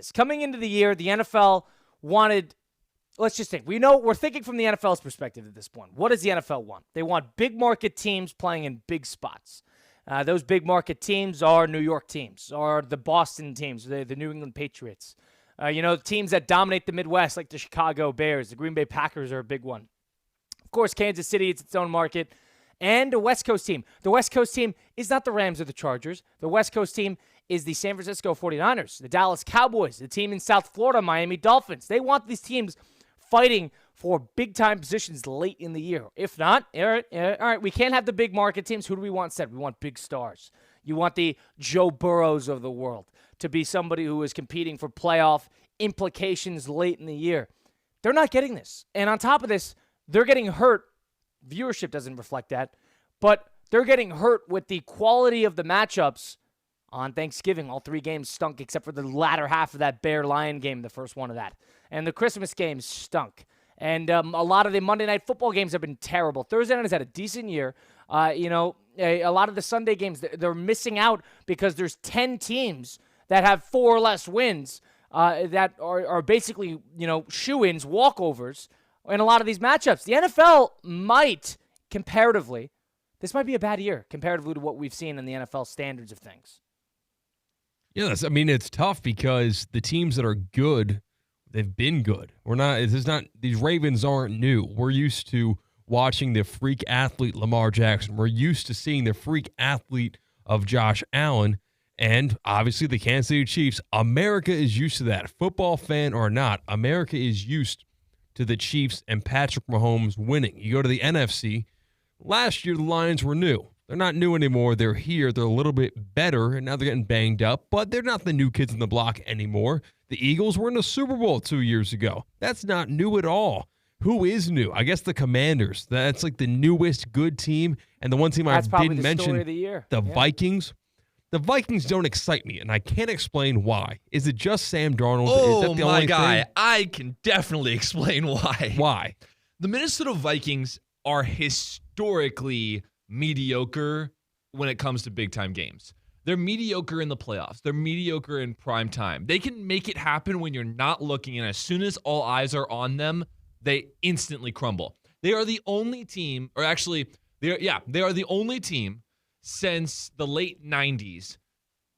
this. Coming into the year, the NFL wanted, let's just think. We're thinking from the NFL's perspective at this point. What does the NFL want? They want big market teams playing in big spots. Those big market teams are New York teams, or the Boston teams, the New England Patriots. Teams that dominate the Midwest, like the Chicago Bears. The Green Bay Packers are a big one. Of course, Kansas City, it's its own market. And a West Coast team. The West Coast team is not the Rams or the Chargers. The West Coast team is the San Francisco 49ers, the Dallas Cowboys, the team in South Florida, Miami Dolphins. They want these teams fighting for big-time positions late in the year. If not, all right, we can't have the big market teams. Who do we want instead? We want big stars. You want the Joe Burrows of the world to be somebody who is competing for playoff implications late in the year. They're not getting this. And on top of this, they're getting hurt. Viewership doesn't reflect that, but they're getting hurt with the quality of the matchups on Thanksgiving. All 3 games stunk except for the latter half of that Bear-Lion game, the first one of that. And the Christmas games stunk. And a lot of the Monday Night Football games have been terrible. Thursday night has had a decent year. A lot of the Sunday games, they're missing out because there's 10 teams that have 4 or less wins that are basically, shoo-ins, walkovers in a lot of these matchups. The NFL might, comparatively, this might be a bad year comparatively to what we've seen in the NFL standards of things. Yes, it's tough because the teams that are good, they've been good. These Ravens aren't new. We're used to watching the freak athlete Lamar Jackson. We're used to seeing the freak athlete of Josh Allen. And obviously the Kansas City Chiefs. America is used to that. Football fan or not, America is used to the Chiefs and Patrick Mahomes winning. You go to the NFC. Last year, the Lions were new. They're not new anymore. They're here. They're a little bit better, and now they're getting banged up, but they're not the new kids in the block anymore. The Eagles were in the Super Bowl 2 years ago. That's not new at all. Who is new? I guess the Commanders. That's like the newest good team, and the one team I didn't mention, the Vikings. The Vikings don't excite me, and I can't explain why. Is it just Sam Darnold? Oh, is that the my only guy. thing? I can definitely explain why. Why? The Minnesota Vikings are historically mediocre when it comes to big-time games. They're mediocre in the playoffs. They're mediocre in prime time. They can make it happen when you're not looking, and as soon as all eyes are on them, they instantly crumble. They are the only team, or actually, they are the only team since the late 90s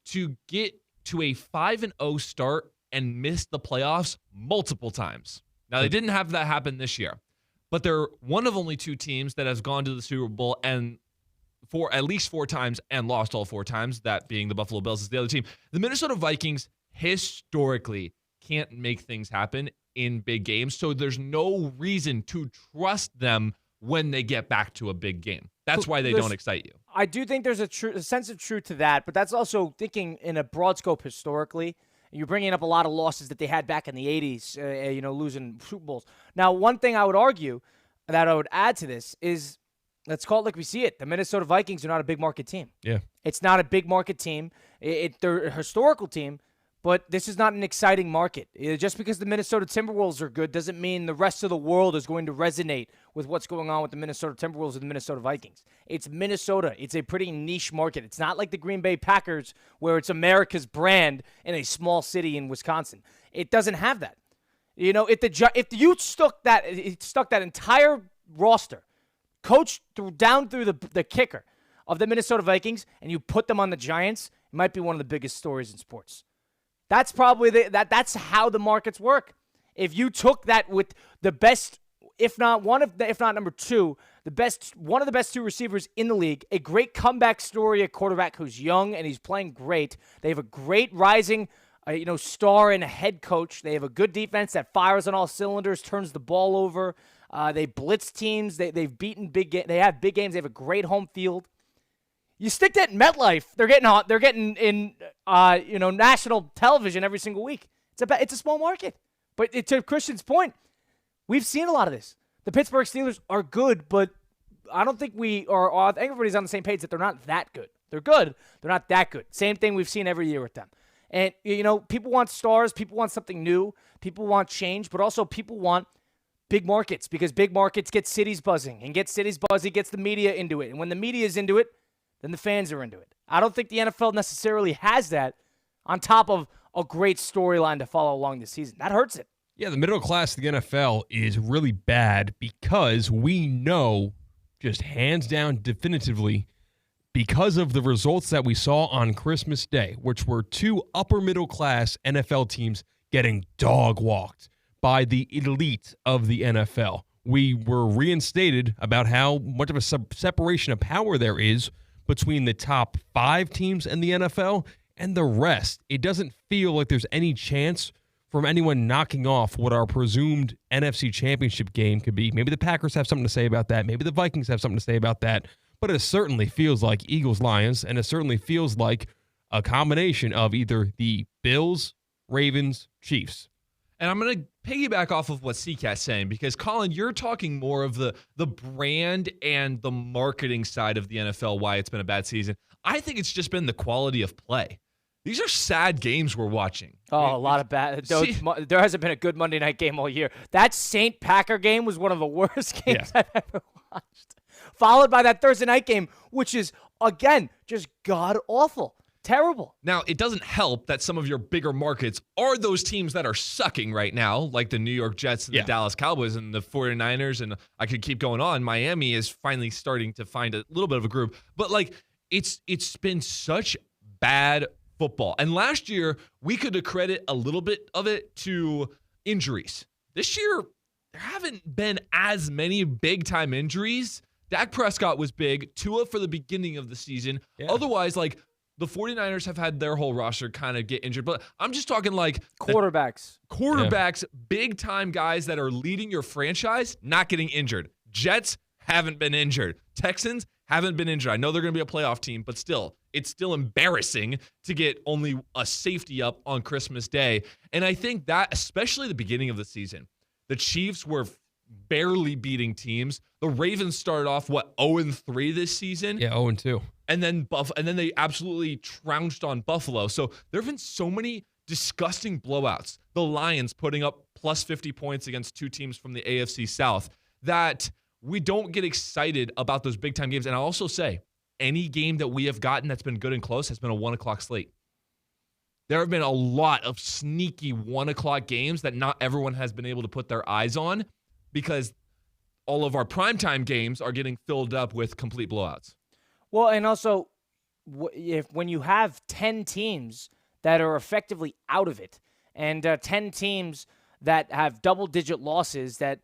to get to a 5-0 start and miss the playoffs multiple times. Now, they didn't have that happen this year, but they're one of only 2 teams that has gone to the Super Bowl and for at least 4 times and lost all 4 times, that being the Buffalo Bills is the other team. The Minnesota Vikings historically can't make things happen in big games, so there's no reason to trust them when they get back to a big game. That's why they don't excite you. I do think there's a sense of truth to that, but that's also thinking in a broad scope historically. You're bringing up a lot of losses that they had back in the 80s, losing Super Bowls. Now, one thing I would argue that I would add to this is, let's call it like we see it. The Minnesota Vikings are not a big market team. Yeah. It's not a big market team. They're a historical team, but this is not an exciting market. Just because the Minnesota Timberwolves are good doesn't mean the rest of the world is going to resonate with what's going on with the Minnesota Timberwolves and the Minnesota Vikings. It's Minnesota. It's a pretty niche market. It's not like the Green Bay Packers where it's America's brand in a small city in Wisconsin. It doesn't have that. If you stuck that entire roster, coach down through the kicker of the Minnesota Vikings, and you put them on the Giants, it might be one of the biggest stories in sports. That's probably that's how the markets work. If you took that with the best, if not number 2, one of the best 2 receivers in the league, a great comeback story, a quarterback who's young and he's playing great. They have a great rising, star and a head coach. They have a good defense that fires on all cylinders, turns the ball over. They blitz teams. They've beaten they have big games. They have a great home field. You stick that in MetLife, they're getting in national television every single week. It's a small market. But to Christian's point, we've seen a lot of this. The Pittsburgh Steelers are good, but I don't think I think everybody's on the same page that they're not that good. They're good. They're not that good. Same thing we've seen every year with them. And, people want stars. People want something new. People want change. But also people want big markets because big markets get cities buzzing. And get cities buzzing gets the media into it. And when the media is into it, then the fans are into it. I don't think the NFL necessarily has that on top of a great storyline to follow along this season. That hurts it. Yeah, the middle class of the NFL is really bad because we know, just hands down definitively, because of the results that we saw on Christmas Day, which were two upper middle class NFL teams getting dog walked by the elite of the NFL. We were reinstated about how much of a separation of power there is between the top 5 teams in the NFL and the rest. It doesn't feel like there's any chance from anyone knocking off what our presumed NFC Championship game could be. Maybe the Packers have something to say about that. Maybe the Vikings have something to say about that. But it certainly feels like Eagles-Lions, and it certainly feels like a combination of either the Bills, Ravens, Chiefs. And I'm going to piggyback off of what CCAT's saying, because, Colin, you're talking more of the brand and the marketing side of the NFL, why it's been a bad season. I think it's just been the quality of play. These are sad games we're watching. Oh, a lot of bad. There hasn't been a good Monday night game all year. That Saint Packer game was one of the worst games I've ever watched. Followed by that Thursday night game, which is, again, just god-awful. Terrible. Now, it doesn't help that some of your bigger markets are those teams that are sucking right now, like the New York Jets and the Dallas Cowboys and the 49ers, and I could keep going on. Miami is finally starting to find a little bit of a group. But, like, it's been such bad football. And last year, we could accredit a little bit of it to injuries. This year, there haven't been as many big-time injuries. Dak Prescott was big. Tua for the beginning of the season. Yeah. Otherwise, like, the 49ers have had their whole roster kind of get injured. But I'm just talking like quarterbacks, big-time guys that are leading your franchise, not getting injured. Jets haven't been injured. Texans haven't been injured. I know they're going to be a playoff team, but still, it's still embarrassing to get only a safety up on Christmas Day. And I think that, especially the beginning of the season, the Chiefs were barely beating teams. The Ravens started off, 0-3 this season? Yeah, 0-2. And then they absolutely trounced on Buffalo. So there have been so many disgusting blowouts. The Lions putting up plus 50 points against 2 teams from the AFC South, that we don't get excited about those big-time games. And I'll also say, any game that we have gotten that's been good and close has been a 1 o'clock slate. There have been a lot of sneaky 1 o'clock games that not everyone has been able to put their eyes on, because all of our primetime games are getting filled up with complete blowouts. Well, and also, when you have 10 teams that are effectively out of it, and 10 teams that have double-digit losses, that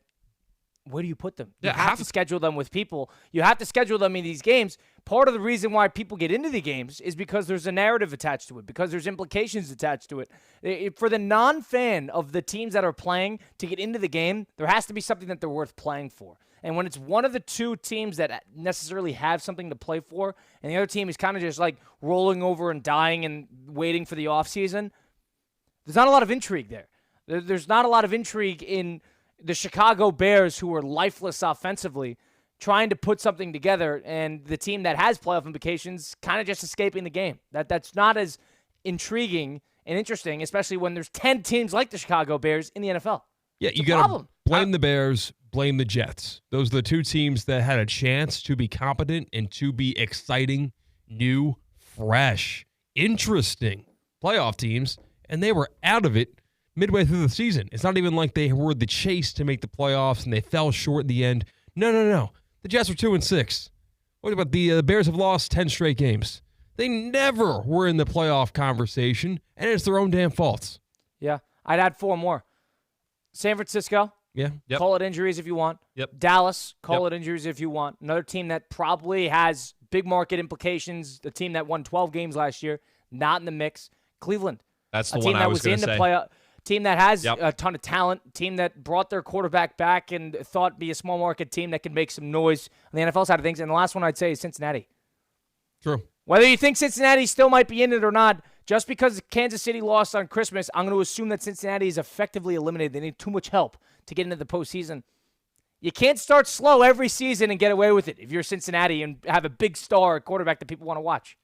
where do you put them? You have to schedule them with people. You have to schedule them in these games. Part of the reason why people get into the games is because there's a narrative attached to it, because there's implications attached to it. For the non-fan of the teams that are playing to get into the game, there has to be something that they're worth playing for. And when it's one of the 2 teams that necessarily have something to play for, and the other team is kind of just like rolling over and dying and waiting for the offseason, there's not a lot of intrigue there. There's not a lot of intrigue in the Chicago Bears, who are lifeless offensively, trying to put something together, and the team that has playoff implications kind of just escaping the game. That's not as intriguing and interesting, especially when there's 10 teams like the Chicago Bears in the NFL. Yeah, you got to blame the Bears, blame the Jets. Those are the 2 teams that had a chance to be competent and to be exciting, new, fresh, interesting playoff teams, and they were out of it midway through the season. It's not even like they were the chase to make the playoffs and they fell short in the end. No. The Jets were 2-6. What about the Bears have lost 10 straight games? They never were in the playoff conversation, and it's their own damn faults. Yeah, I'd add 4 more. San Francisco. Yeah. Yep. Call it injuries if you want. Yep. Dallas. Call it injuries if you want. Another team that probably has big market implications. The team that won 12 games last year, not in the mix. Cleveland. That's the one I was going to say. Team that has a ton of talent, team that brought their quarterback back and thought be a small market team that could make some noise on the NFL side of things. And the last one I'd say is Cincinnati. True. Whether you think Cincinnati still might be in it or not, just because Kansas City lost on Christmas, I'm going to assume that Cincinnati is effectively eliminated. They need too much help to get into the postseason. You can't start slow every season and get away with it if you're Cincinnati and have a big star quarterback that people want to watch.